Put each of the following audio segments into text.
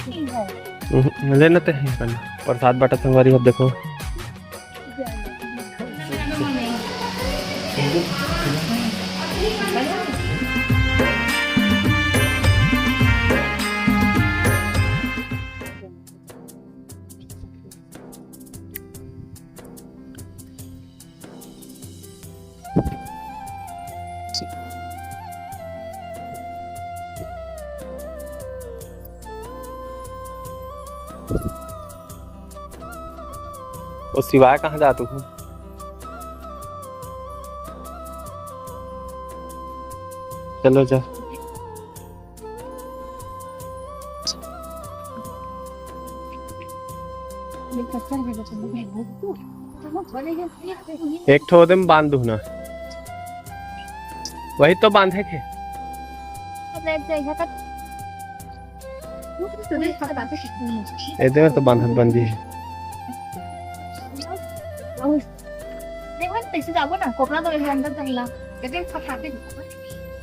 लेना तो है करना प्रसाद बाटा संगवारी अब देखो वो सिवाय कहाँ जा तू चलो जा एक ठो में बांध दू ना वही तो बांधे थे में तो बांधत बन जी से जाओ ना कोपरा तो अंदर चला कहते फटाते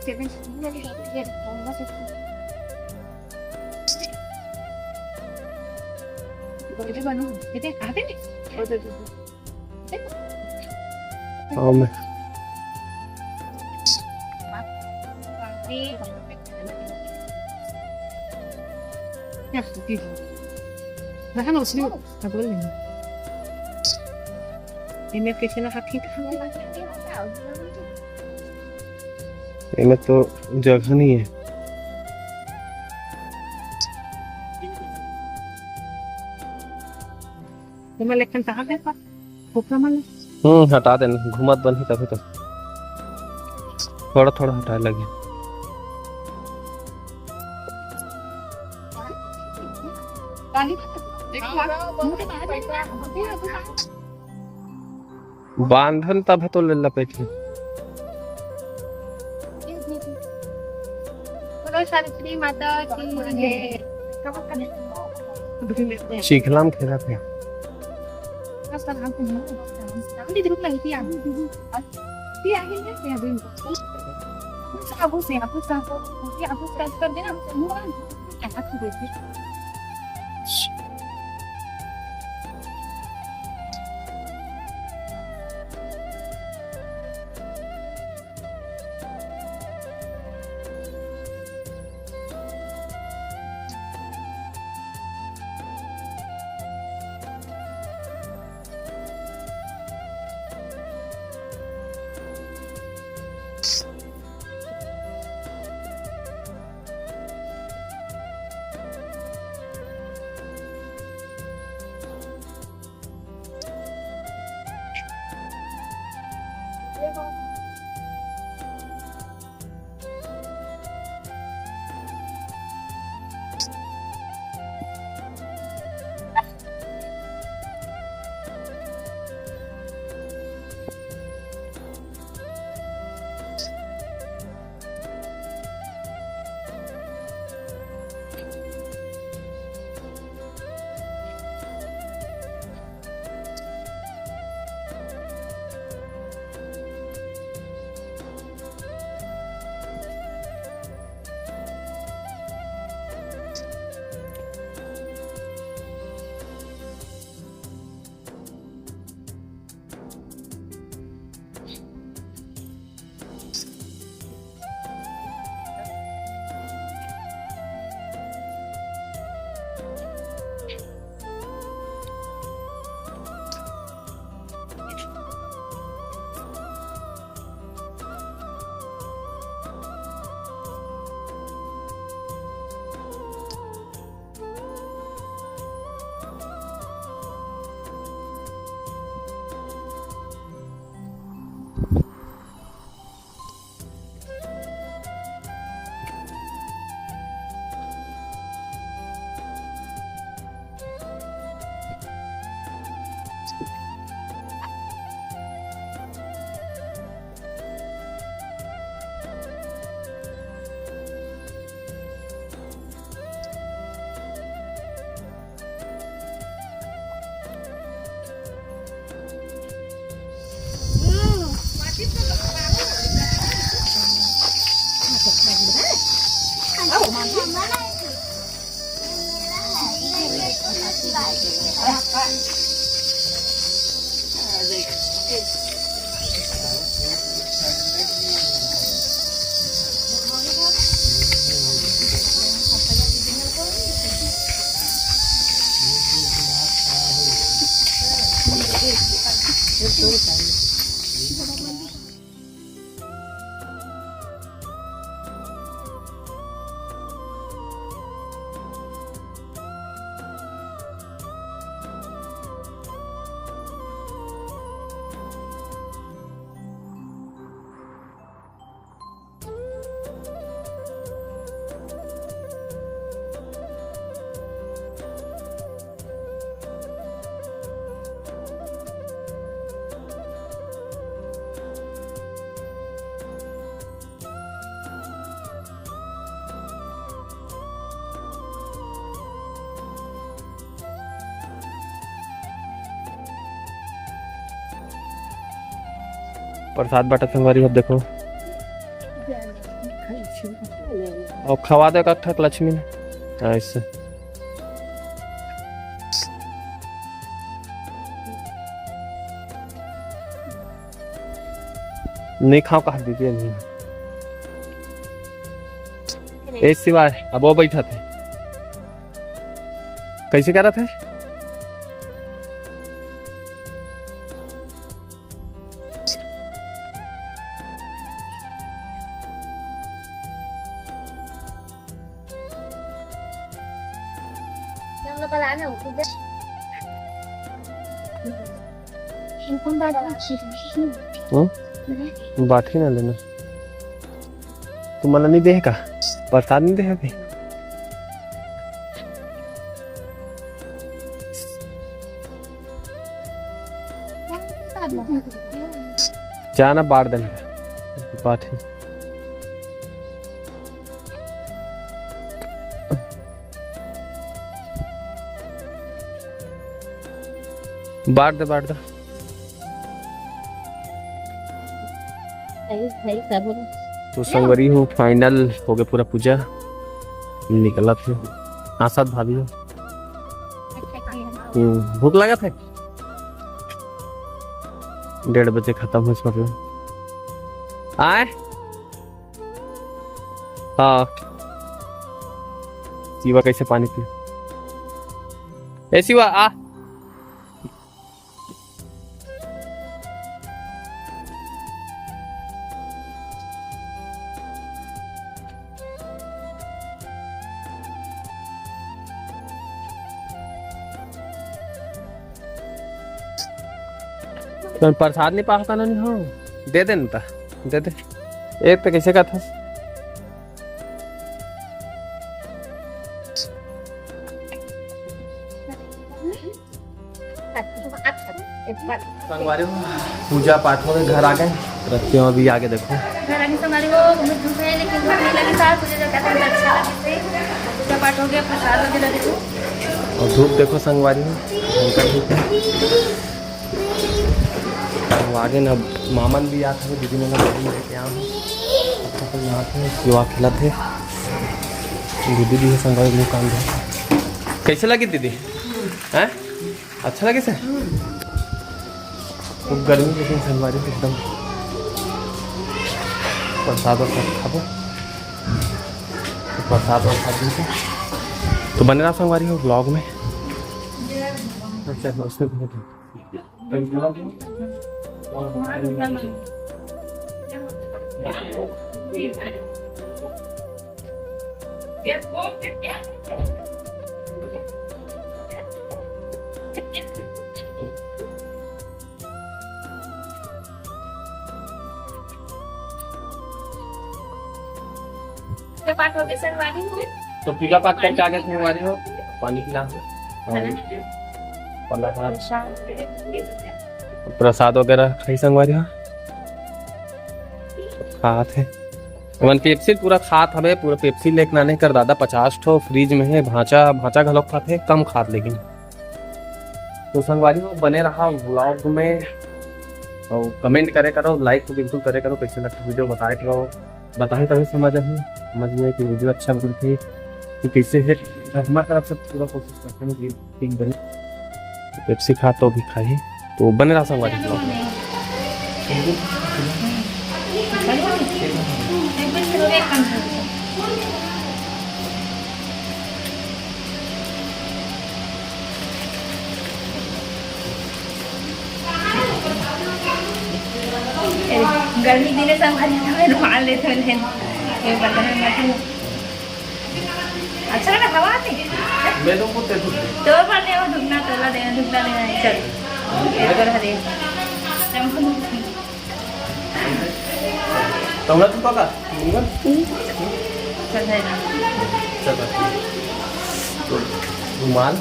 सेवन ये होगा से बोले बनो कहते आते नहीं हाँ मैं क्या सुती है ना उसने क्या बोल रही है इन्हें किसी ने हाथी इनमें तो जगह नहीं है तुम्हें लेकिन कहाँ गए पर खोपरा मालूम हटा देना घुमत बन तभी तो थोड़ा थोड़ा हटा लगे बांधन तब तो ले लपेट सरस्वती माता की शीखलाम खेला थे प्रसाद बाटा संगवारी अब देखो और खवा दे ठक लक्ष्मी ने ऐसे नहीं खाओ कहा दीजिए नहीं ए सिवाय अब वो बैठा थे कैसे कह रहा थे बाठी ना लेना तुम्हाला नहीं दे का प्रसाद नहीं दे अभी जाना बाढ़ देना बाठी बाढ़ दे तो संगवरी हो फाइनल हो गया पूरा पूजा निकला थे हाँ साथ भाभी हो भूख लगा था 1:30 बजे खत्म हो इसका आए हाँ शिवा कैसे पानी पी ए शिवा आ तो प्रसाद नहीं पाता ना नहीं हो दे दे ना दे दे एक तो कैसे का था संगवारी पूजा पाठ हो घर आ गए रखते हो अभी आगे देखो घर आगे संगवारी हो बहुत धूप है लेकिन धूप नहीं लगी साथ पूजा करके अच्छा लगे पूजा पाठ हो गया प्रसाद वगैरह देखो और धूप देखो संगवारी हो धूप है आगे ना मामन भी आता है दीदी ने लेके आया तो यहाँ थे युवा खिला थे दीदी भी है संगवारी लोग काम है कैसे लगी दीदी हैं अच्छा लगे से खूब गर्मी लेकिन संगवारी एकदम प्रसाद और खाबो प्रसाद और खा दी तो बने रहा संगवारी हो ब्लॉग में अच्छा उसमें पाठ हो गया संगवारी हो तो पूजा पाठ करके आगे संगवारी हो पानी पिला प्रसाद वगैरह खाई संगवारी हो खात है वन पेप्सी पूरा खात हमें पूरा पेप्सी लेके आने कर दादा 50 ठो फ्रिज में है भांचा घलोक खाते कम खात लेकिन तो संगवारी हो बने रहा ब्लॉग में और कमेंट करे करो लाइक तो बिल्कुल करे करो कैसे लगता वीडियो बताए करो बताए तभी समझ में कि वीडियो अच्छा थी कि कैसे है हमारी तरफ से पूरा कोशिश करते हैं कि ठीक बने। पेप्सी खा तो भी खाई तो बने रहा संगवारी ब्लॉग में। गर्मी दिन रुमाल लेते अच्छा लगा हवा आती तो पढ़ने वो ढुकना तोला देना चल हरे तुमने तो पका रुमाल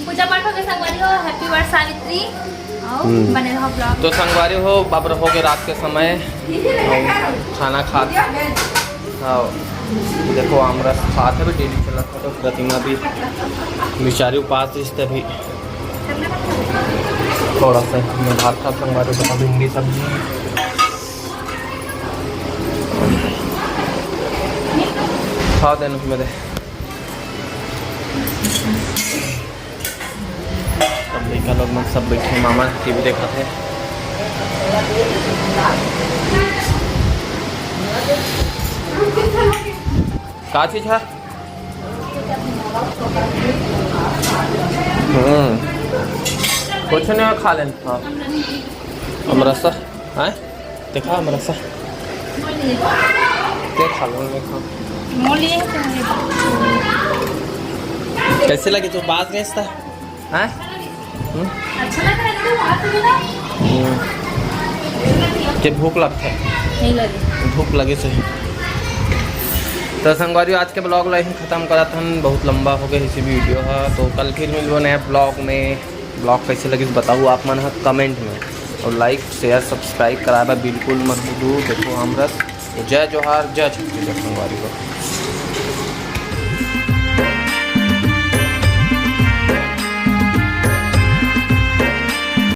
पूजा पाठ हो गया संगवारी हो। Happy birthday Savitri. आओ बने रहो ब्लॉग। तो संगवारी हो बाबर हो गए रात के समय खाना खा। हाँ देखो आमरस खाते भी डेली चला था। तो प्रतिमा भी बेचारी उपास रिश्ते भी थोड़ा सा मैं भात खा संगवारी को भिंडी सब्जी खा देना मेरे सब लड़का लोग में सब बैठे मामा टीवी देखा थे। का चीज है कुछ नहीं खा लेना। हाँ अमरसा है देखा अमरसा खा लो कैसे लगे तो बात कैसा है? अच्छा लग रहा है भूख लगता है नहीं लगे भूख लगे से। तो संगवारी आज के ब्लॉग ला ही ख़त्म करा था। बहुत लंबा हो गया इसी वीडियो है। तो कल फिर मिलो नया ब्लॉग में। ब्लॉग कैसे लगे बताओ आप मन कमेंट में और लाइक शेयर सब्सक्राइब कराना बिल्कुल मत भूलो। देखो आमरस जय जोहार जय छत्तीसगढ़ संगवारी को।